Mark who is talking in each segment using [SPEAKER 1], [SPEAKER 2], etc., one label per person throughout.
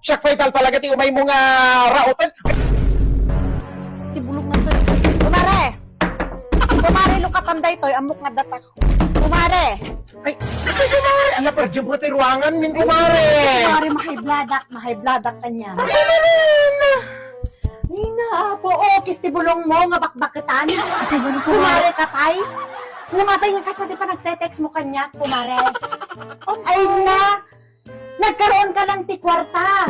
[SPEAKER 1] Siya kwetal talaga ti umay mo nga rautan.
[SPEAKER 2] Tibulog na to. Kumare! Kumare, lukatan day toy, amok nga datak. Kumare!
[SPEAKER 1] Ay, kumare. Ala, per dyan po tayo ruangan min kumare.
[SPEAKER 2] Kumare, mahay-bladak ka niya. Ay na, po, kis tibulong mo, nga bakbakitan. Kumare ka, tay. Lumatay nga kasi di pa nagte-text mo kanya, kumare. Ay na, nagkaroon ka lang ti kwarta.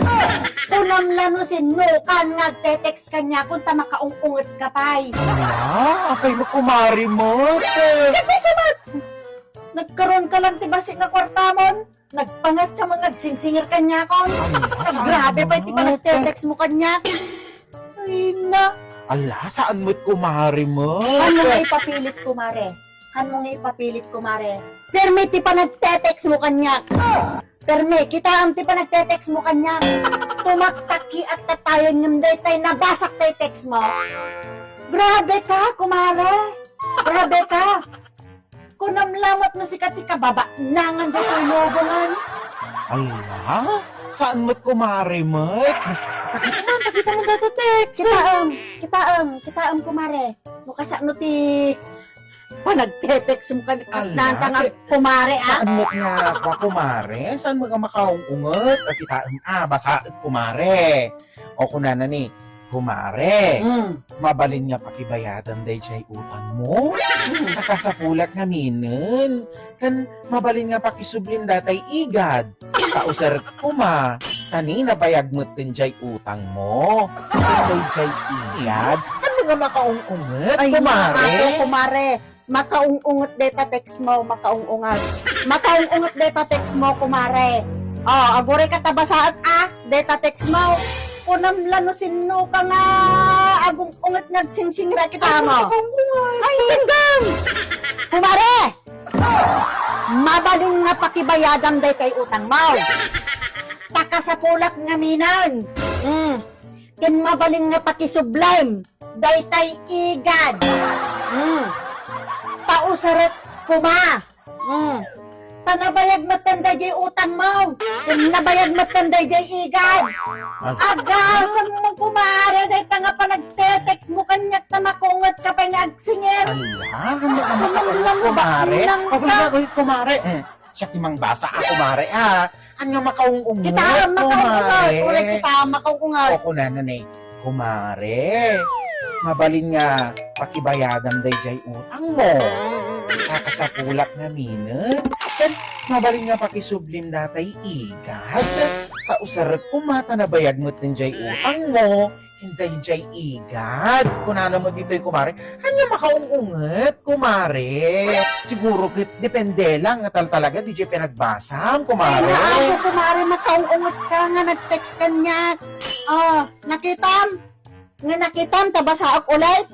[SPEAKER 2] Punamlano sinukan nga nagte-text kanya kung tama kaungungit ka, pay.
[SPEAKER 1] Ala, akay mo kumare mo.
[SPEAKER 2] Kasi sabat, nagkaroon ka lang ti basi nga kwarta mon. Nagpangas ka mga nagsingsingir kanya kon. Grabe pa, di pa nagte-text mo kanya. Ay na.
[SPEAKER 1] Ala, saan mo't kumare mo?
[SPEAKER 2] Ano nga ipapilit, kumare? Ano nga ipapilit, kumare? Perme, ti pa nagte-text mo kanya. Perme, kita ang ti pa nagte-text mo kanya. Tumaktaki at tatayon yung daytay, nabasak tayo text mo. Grabe ka, kumare. Grabe ka. Kunamlamot na si Katika, baba nangan dito lobongan.
[SPEAKER 1] Ala, saan mo't kumare mo?
[SPEAKER 2] Pakita mo dito text. Kitaam, kumare. Mukasa no ti... Pa nagte-text mo ka
[SPEAKER 1] Ala,
[SPEAKER 2] nga kumare, ah.
[SPEAKER 1] Saan mo't nga kwa kumare? Saan mo nga makaungungot? Kitaan, basa kumare. O kunana ni, kumare. Mabalin nga pakibayadan day jay utang mo. Nakasapulat nga minin. Kan mabalin nga pakisublin datay igad. Kausar kuma. Tani nabayag mo din jay utang mo. Day jay igad. Ano nga makaungungot, kumare?
[SPEAKER 2] Ako, kumare. Makaungungot data text mo, makaungungat. Makaungungot data text mo, kumare. Agore ka tabasaat, data text mo. Kunamlan no sino ka nga agong ungat nagsinsingra kita mo. Ay, tinggang! Kumare! Mabaling nga pakibayadam day kay utang mo. Taka sa pulak nga minan. Kin mabaling nga pakisublime. Day tay igad. Tausaret kuma. Panabayag matanda jay utang mo. Nabayag matanda jay igad. Agasan mo kumare, dahil ka nga pa nagte-text mo kanyak na makungot ka pa nagsingir.
[SPEAKER 1] Kumare? Kumare? Siya kimang basa, kumare, Ano makaungungot,
[SPEAKER 2] Kita makaungot. Ulit kita makaungot.
[SPEAKER 1] O kunanay, kumare. Mabalin nga, pakibayadam day jay utang mo. Kakasapulak nga minut. Kan mabalin nga pakisublim datay igad. Kausarat kumata na bayag mo din jay utang mo. Hindi jay igad. Kunana mo dito'y kumare. Ano makaungungat, kumare? Siguro depende lang. Nga talaga di jay pinagbasam, kumare.
[SPEAKER 2] Ay, ako kumare, makaungungot ka nga nag-text kanya. Nakitam? Nga nakitam, tabasaak ulit.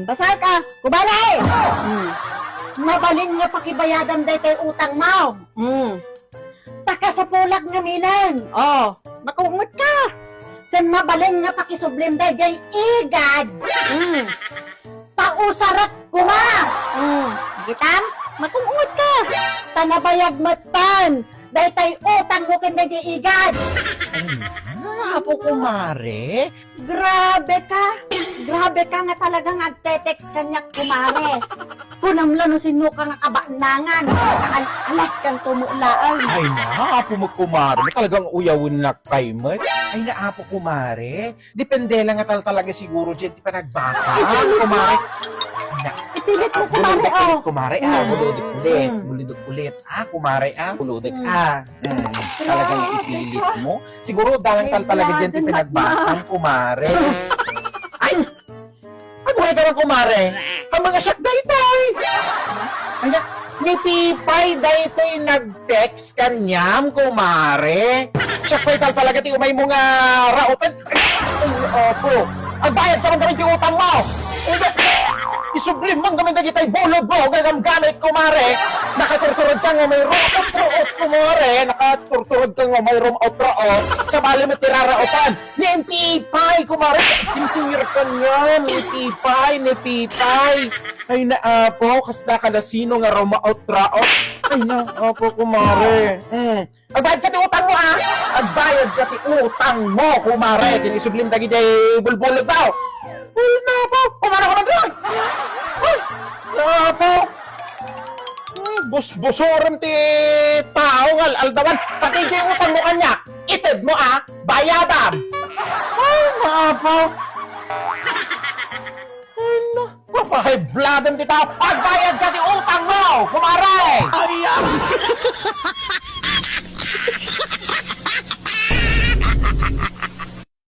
[SPEAKER 2] Basa ka, kubalay! Mabalin nga pakibayadam day kay utang mo. Taka sa pulak nga minan. Makungot ka. Kan mabalin nga pakisublim day jay igad. Pausarat kuma. Gitam? Makungot ka. Tanabayag matan. Day tay utang mo kanda jay igad.
[SPEAKER 1] Apo, kumare.
[SPEAKER 2] Grabe ka. Grabe ka nga talaga nagte-text kanya, kumare. Kunamlan no sino ka nga kabanangan. Alas kang tumulaan.
[SPEAKER 1] Ay na, apo mo kumare. Talagang uyawin na kay mo. Ay na, apo kumare. Depende lang nga talaga siguro dyan. Di pa nagbasa. Kumare. Ay na.
[SPEAKER 2] Ipilit mo, kumare,
[SPEAKER 1] Kumare, buludik ulit. Buludik ulit. Kumare, buludik, Talagang ipilit mo. Siguro dahil talaga dyan di pinagbasa. Kumare. Ay! Abuhay ka ng kumare. Ang mga siyak daytoy. Ay na, ni Pipay daytoy nag-text kanyam, kumare. Siyak pa'y talaga ti umay mo nga rautan. Ay, opo. Ang bayad ka man gamit yung utang mo. Isublim mong gamit na kita'y bulog mo. Gamit, kumare. Nakaturturod ka nga may root, kumare. Nakaturturod ka nga may room out. Sa bali mo tirarautan. Ni Pipay, kumare. Sinisingir ka niya. Ni Pipay. Ay naapo, kas nakalasino nga room out. Ay Ay na, opo, kumare. Agbayad ka ti utang mo, ah! Agbayad ka ti utang mo, kumare! Tinisublim tagi day bulbulog daw! Ay na po! Kumara ka man doon! Ay! Na po! Bus-busuran ti tao ngal aldawan pati di utang mo kanya ited mo bayadan ay naapaw ay na papahibladan ti tao agbayad ka ti utang